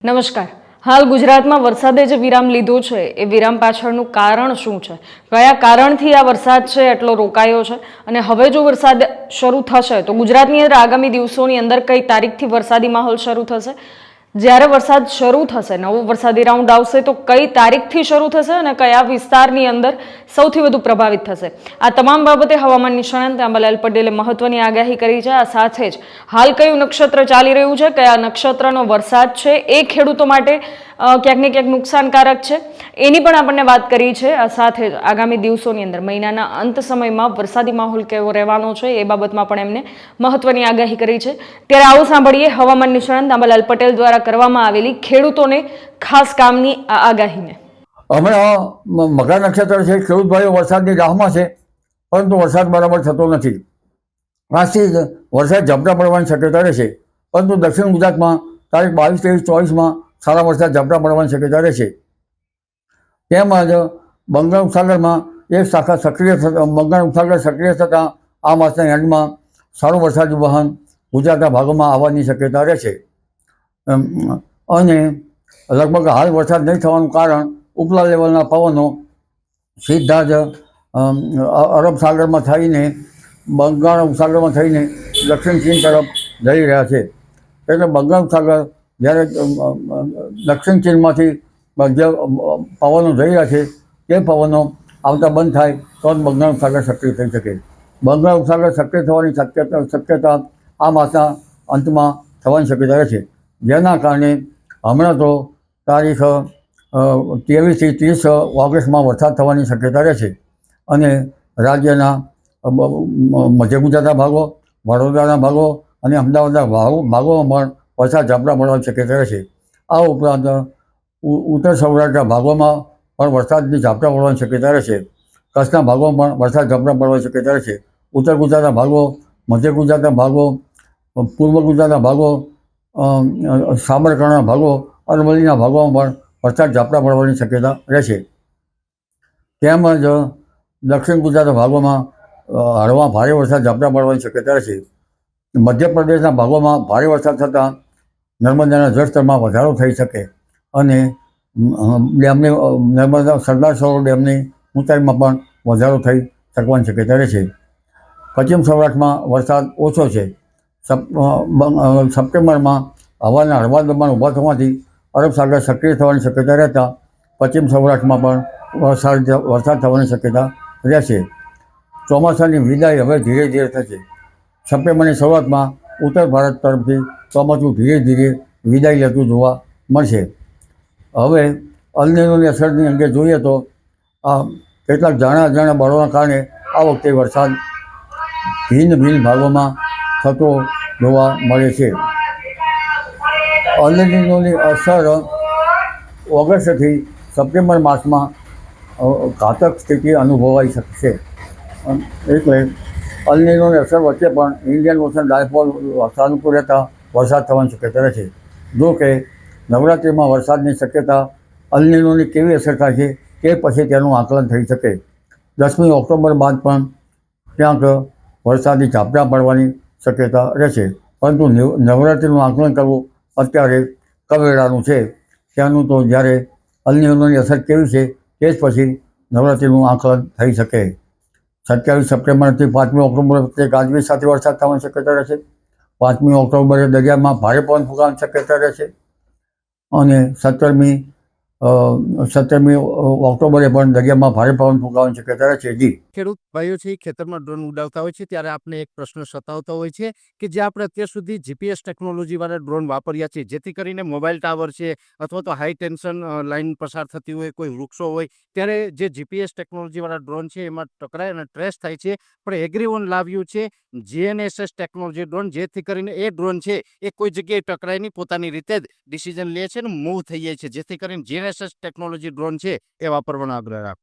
નમસ્કાર. હાલ ગુજરાતમાં વરસાદે જે વિરામ લીધો છે એ વિરામ પાછળનું કારણ શું છે? કયા કારણથી આ વરસાદ છે એટલો રોકાયો છે? અને હવે જો વરસાદ શરૂ થશે તો ગુજરાતની અંદર આગામી દિવસોની અંદર કઈ તારીખથી વરસાદી માહોલ શરૂ થશે? જ્યારે વરસાદ શરૂ થશે, નવો વરસાદી રાઉન્ડ આવશે તો કઈ તારીખથી શરૂ થશે અને કયા વિસ્તારની અંદર સૌથી વધુ પ્રભાવિત થશે? આ તમામ બાબતે હવામાન નિષ્ણાંત અંબાલાલ પટેલે મહત્વની આગાહી કરી છે. આ સાથે જ હાલ કયું નક્ષત્ર ચાલી રહ્યું છે, કયા નક્ષત્રનો વરસાદ છે એ ખેડૂતો માટે ક્યાંક ને ક્યાંક નુકસાનકારક છે એની પણ આપણને વાત કરી છે. આ સાથે જ આગામી દિવસોની અંદર મહિનાના અંત સમયમાં વરસાદી માહોલ કેવો રહેવાનો છે એ બાબતમાં પણ એમને મહત્વની આગાહી કરી છે. ત્યારે આવું સાંભળીએ હવામાન નિષ્ણાંત અંબાલાલ પટેલ દ્વારા કરવામાં આવેલી ખેડૂતોને ખાસ કામની આ આગાહીને. હમણાં મઘા નક્ષત્ર છે, ખેડૂત ભાઈઓ વરસાદની રાહમાં છે, પરંતુ વરસાદ બરાબર થતો નથી. આજથી જ વરસાદ ઝાપટા પડવાની શક્યતા રહેશે, પરંતુ દક્ષિણ ગુજરાતમાં તારીખ 22, 23, 24માં સારા વરસાદ ઝાપટા પડવાની શક્યતા રહેશે. તેમજ બંગાળ ઉપસાગરમાં એક શાખા સક્રિય બંગાળ ઉપસાગર સક્રિય થતાં આ માસના એન્ડમાં સારું વરસાદી વહન ગુજરાતના ભાગોમાં આવવાની શક્યતા રહેશે. અને લગભગ હાલ વરસાદ નહીં થવાનું કારણ ઉપલા લેવલના પવનો સીધા જ અરબ સાગરમાં થઈને બંગાળ ઉપસાગરમાં થઈને દક્ષિણ ચીન તરફ જઈ રહ્યા છે. એટલે બંગાળ ઉપસાગર જ્યારે દક્ષિણ ચીનમાંથી જે પવનો જઈ રહ્યા છે તે પવનો આવતા બંધ થાય તો જ બંગાળ ઉપસાગર સક્રિય થઈ શકે. બંગાળ ઉપસાગર સક્રિય થવાની શક્યતા આ માસના અંતમાં થવાની શક્યતા રહેશે, જેના કારણે હમણાં તો તારીખ 23થી 30 ઓગસ્ટમાં વરસાદ થવાની શક્યતા રહેશે. અને રાજ્યના મધ્ય ગુજરાતના ભાગો, વડોદરાના ભાગો અને અમદાવાદના ભાગોમાં પણ વરસાદ ઝાપટા પડવાની શક્યતા રહેશે. આ ઉપરાંત ઉત્તર સૌરાષ્ટ્રના ભાગોમાં પણ વરસાદની ઝાપટા પડવાની શક્યતા રહેશે. કચ્છના ભાગોમાં પણ વરસાદ ઝાપટા પડવાની શક્યતા રહેશે. ઉત્તર ગુજરાતના ભાગો, મધ્ય ગુજરાતના ભાગો, પૂર્વ ગુજરાતના ભાગો, સાબરકાંઠાના ભાગો, અરવલ્લીના ભાગોમાં પણ વરસાદ ઝાપટા પડવાની શક્યતા રહેશે. તેમજ દક્ષિણ ગુજરાતના ભાગોમાં હળવા ભારે વરસાદ ઝાપટા પડવાની શક્યતા રહેશે. મધ્યપ્રદેશના ભાગોમાં ભારે વરસાદ થતાં નર્મદાના જળસ્તરમાં વધારો થઈ શકે અને ડેમની નર્મદા સરદાર સરોવર ડેમની ઊંચાઈમાં પણ વધારો થઈ શકવાની શક્યતા રહેશે. પશ્ચિમ સૌરાષ્ટ્રમાં વરસાદ ઓછો છે. સપ્ટેમ્બરમાં હવાના હળવા દબાણ ઊભા થવાથી અરબ સાગર સક્રિય થવાની શક્યતા રહેતા પશ્ચિમ સૌરાષ્ટ્રમાં પણ વરસાદ થવાની શક્યતા રહેશે. ચોમાસાની વિદાય હવે ધીરે ધીરે થશે. સપ્ટેમ્બરની શરૂઆતમાં ઉત્તર ભારત તરફથી ચોમાસું ધીરે ધીરે વિદાય લેતું જોવા મળશે. હવે અલ નીનોની અસરની અંગે જોઈએ તો કેટલાક ઝાણા બળવાના કારણે આ વખતે વરસાદ ભિન્ન ભાગોમાં થતો જોવા મળે છે. અલ નીનોની અસર ઓગસ્ટથી સપ્ટેમ્બર માસમાં ઘાતક સ્થિતિ અનુભવાઈ શકશે. એટલે અલ નીનોની અસર વચ્ચે પણ ઇન્ડિયન ઓશન ડાયપોલ સાનુકૂળ રહેતા વરસાદ થવાની શક્યતા રહેશે. જો કે નવરાત્રિમાં વરસાદની શક્યતા અલ નીનોની કેવી અસર થાય છે તે પછી તેનું આકલન થઈ શકે. 10મી ઓક્ટોબર બાદ પણ ક્યાંક વરસાદી ઝાપટા પડવાની શક્યતા રહેશે, પરંતુ નવરાત્રિનું આકલન કરવું અત્યારે કવેરાનું છે. ત્યાંનું તો જ્યારે અલ નીનોની અસર કેવી છે તે જ પછી નવરાત્રિનું આકલન થઈ શકે. 27 સપ્ટેમ્બરથી 5મી ઓક્ટોબર વચ્ચે ગાજવીજ સાથે વરસાદ થવાની શક્યતા રહેશે. 5મી ઓક્ટોબરે દરિયામાં ભારે પવન ફૂંકાવાની શક્યતા રહેશે અને 17મી ઓક્ટોબરે પણ દરિયામાં ભારે પવન ફૂંકાવાની શક્યતા રહેશે. જી, ખેડૂત ભાઈઓ છે ખેતરમાં ડ્રોન ઉડાવતા હોય છે ત્યારે આપણે એક પ્રશ્ન સતાવતો હોય છે કે જે આપણે અત્યાર સુધી જીપીએસ ટેકનોલોજી વાળા ડ્રોન વાપર્યા છે, જેથી કરીને મોબાઈલ ટાવર છે અથવા તો હાઈ ટેન્શન લાઈન પસાર થતી હોય, કોઈ વૃક્ષો હોય, ત્યારે જે જીપીએસ ટેકનોલોજી વાળા ડ્રોન છે એમાં ટકરાય અને ટ્રેસ થાય છે. પણ એગ્રીઓન લાવ્યું છે જીએનએસએસ ટેકનોલોજી ડ્રોન, જેથી કરીને એ ડ્રોન છે એ કોઈ જગ્યાએ ટકરાય નહીં, પોતાની રીતે જ ડિસિઝન લે છે અને મૂવ થઈ જાય છે. જેથી કરીને જીએનએસએસ ટેકનોલોજી ડ્રોન છે એ વાપરવાનો આગ્રહ રાખો.